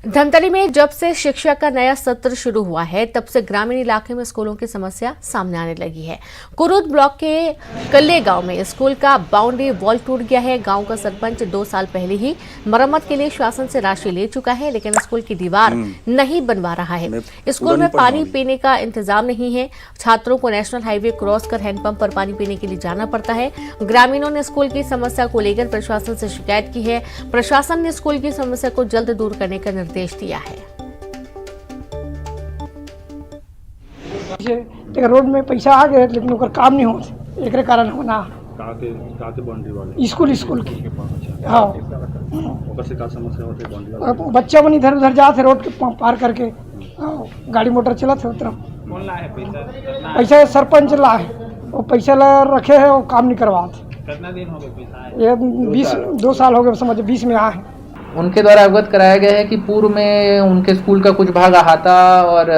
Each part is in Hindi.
धमतरी में जब से शिक्षा का नया सत्र शुरू हुआ है तब से ग्रामीण इलाके में स्कूलों की समस्या सामने आने लगी है। कुरूद ब्लॉक के कल्ले गांव में स्कूल का बाउंड्री वॉल टूट गया है। गांव का सरपंच 2 साल पहले ही मरम्मत के लिए शासन से राशि ले चुका है, लेकिन स्कूल की दीवार नहीं बनवा रहा है। स्कूल में पानी पीने का इंतजाम नहीं है। छात्रों को नेशनल हाईवे क्रॉस कर हैंडपंप पर पानी पीने के लिए जाना पड़ता है। ग्रामीणों ने स्कूल की समस्या को लेकर प्रशासन से शिकायत की है। प्रशासन ने स्कूल की समस्या को जल्द दूर करने का निर्देश दिया है। रोड में पैसा आ गए लेकिन ओकर काम नहीं होते, एकरे कारण होना काते बाउंड्री वाले स्कूल की। हाँ, ओकर से का समस्या होते बाउंड्री वाले बच्चा मन इधर उधर जाते रोड के पार करके। गाड़ी मोटर चलत है उतना पैसा सरपंच ला है, वो पैसा ला रखे है, वो काम नहीं करवाते। कितना दिन हो गए पैसा? ये 2 साल हो गए, समझ 20 में आए। उनके द्वारा अवगत कराया गया है कि पूर्व में उनके स्कूल का कुछ भाग अहाता और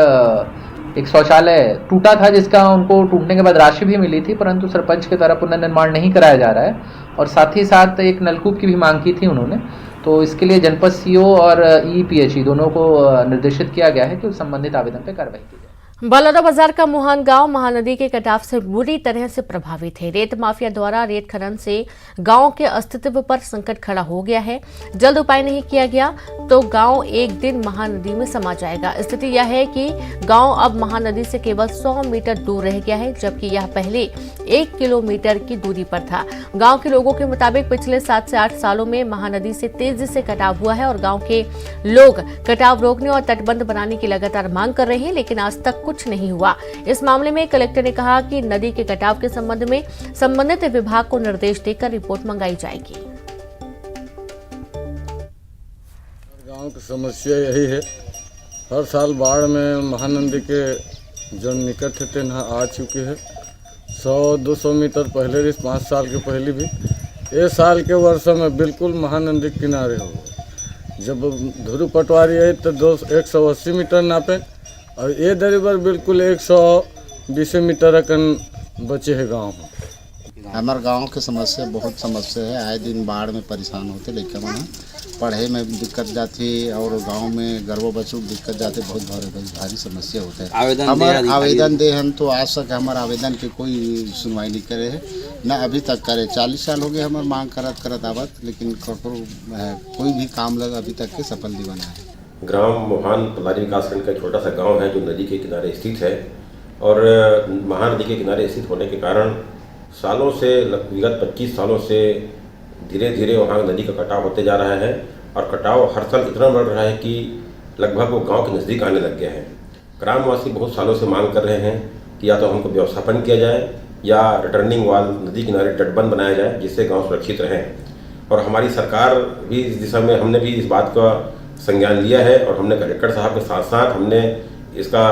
एक शौचालय टूटा था, जिसका उनको टूटने के बाद राशि भी मिली थी, परंतु सरपंच के द्वारा पुनर्निर्माण नहीं कराया जा रहा है। और साथ ही साथ एक नलकूप की भी मांग की थी उन्होंने, तो इसके लिए जनपद सीओ और ईपीएचई दोनों को निर्देशित किया गया है कि उस संबंधित आवेदन पर कार्रवाई की जाए। बलौदाबाजार का मोहन गांव महानदी के कटाव से बुरी तरह से प्रभावित है। रेत माफिया द्वारा रेत खनन से गांव के अस्तित्व पर संकट खड़ा हो गया है। जल्द उपाय नहीं किया गया तो गांव एक दिन महानदी में समा जाएगा। स्थिति यह है कि गांव अब महानदी से केवल 100 मीटर दूर रह गया है, जबकि यह पहले 1 किलोमीटर की दूरी पर था। गांव के लोगों के मुताबिक पिछले 7 से 8 सालों में महानदी से तेजी से कटाव हुआ है और गाँव के लोग कटाव रोकने और तटबंध बनाने की लगातार मांग कर रहे हैं, लेकिन आज तक कुछ नहीं हुआ। इस मामले में कलेक्टर ने कहा कि नदी के कटाव के संबंध में संबंधित विभाग को निर्देश देकर रिपोर्ट मंगाई जाएगी। गांव की समस्या यही है, हर साल बाढ़ में महानदी के जो निकट थे ना आ चुकी है। 100-200 मीटर पहले भी, 5 साल के पहले भी, ये साल के वर्षों में बिल्कुल महानदी किनारे हो गए। जब धुरु पटवारी है तो 180 मीटर नापे और ये दरीबर बिल्कुल 120 मीटर अकन बचे है गाँव। हमारे गांव के समस्या बहुत समस्या है, आए दिन बाढ़ में परेशान होते, लेकिन मन पढ़े में दिक्कत जाती और गांव में गर्भो बच्चों को दिक्कत जाते, बहुत भारी समस्या होता है। हमारे आवेदन दे हम तो आज तक हमारे आवेदन की कोई सुनवाई नहीं करे है, न अभी तक करे। 40 साल हो गए हमारे मांग करत आवत, लेकिन कोई भी काम लगा अभी तक के सफल नहीं बना है। ग्राम मोहन पलारी विकासखंड का छोटा सा गांव है जो नदी के किनारे स्थित है और महानदी के किनारे स्थित होने के कारण सालों से, विगत 25 सालों से धीरे धीरे वहाँ नदी का कटाव होते जा रहा है और कटाव हर साल इतना बढ़ रहा है कि लगभग वो गांव के नज़दीक आने लग गया है। ग्रामवासी बहुत सालों से मांग कर रहे हैं कि या तो हमको व्यवस्थापन किया जाए या रिटर्निंग वाल नदी किनारे तटबंध बनाया जाए, जिससे गाँव सुरक्षित रहें। और हमारी सरकार भी इस दिशा में, हमने भी इस बात का संज्ञान लिया है और हमने कलेक्टर साहब के साथ साथ हमने इसका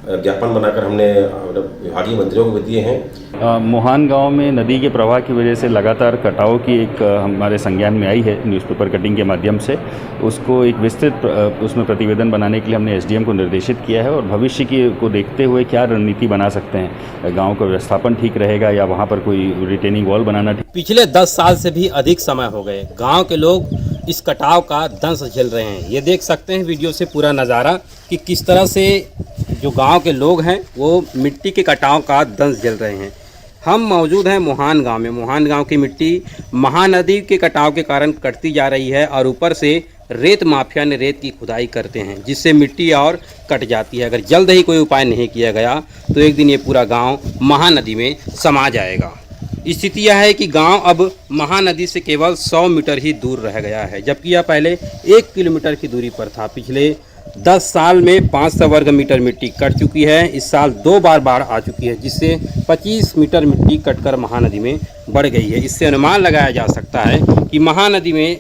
ज्ञापन बनाकर हमने विभागीय मंत्रियों को भी दिए हैं। मोहन गांव में नदी के प्रवाह की वजह से लगातार कटाव की एक हमारे संज्ञान में आई है न्यूज़पेपर कटिंग के माध्यम से। उसको एक विस्तृत उसमें प्रतिवेदन बनाने के लिए हमने एसडीएम को निर्देशित किया है और भविष्य की को देखते हुए क्या रणनीति बना सकते हैं, गांव का व्यवस्थापन ठीक रहेगा या वहाँ पर कोई रिटेनिंग वॉल बनाना ठीक। पिछले 10 साल से भी अधिक समय हो गए गाँव के लोग इस कटाव का दंश झेल रहे हैं। ये देख सकते हैं वीडियो से पूरा नज़ारा कि किस तरह से जो गांव के लोग हैं वो मिट्टी के कटाव का दंश झेल रहे हैं। हम मौजूद हैं मोहन गांव में। मोहन गांव की मिट्टी महानदी के कटाव के कारण कटती जा रही है और ऊपर से रेत माफिया ने रेत की खुदाई करते हैं, जिससे मिट्टी और कट जाती है। अगर जल्द ही कोई उपाय नहीं किया गया तो एक दिन ये पूरा गाँव महानदी में समा जाएगा। स्थिति यह है कि गांव अब महानदी से केवल 100 मीटर ही दूर रह गया है, जबकि यह पहले 1 किलोमीटर की दूरी पर था। पिछले 10 साल में 500 वर्ग मीटर मिट्टी कट चुकी है। इस साल 2 बार बाढ़ आ चुकी है, जिससे 25 मीटर मिट्टी कटकर महानदी में बढ़ गई है। इससे अनुमान लगाया जा सकता है कि महानदी में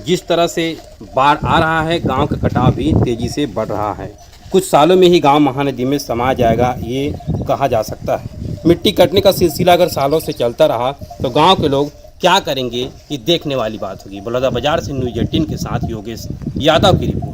जिस तरह से बाढ़ आ रहा है, गाँव का कटाव भी तेज़ी से बढ़ रहा है। कुछ सालों में ही गाँव महानदी में समा जाएगा, ये कहा जा सकता है। मिट्टी कटने का सिलसिला अगर सालों से चलता रहा तो गांव के लोग क्या करेंगे, ये देखने वाली बात होगी। बलौदाबाजार से न्यूज़ 18 के साथ योगेश यादव की रिपोर्ट।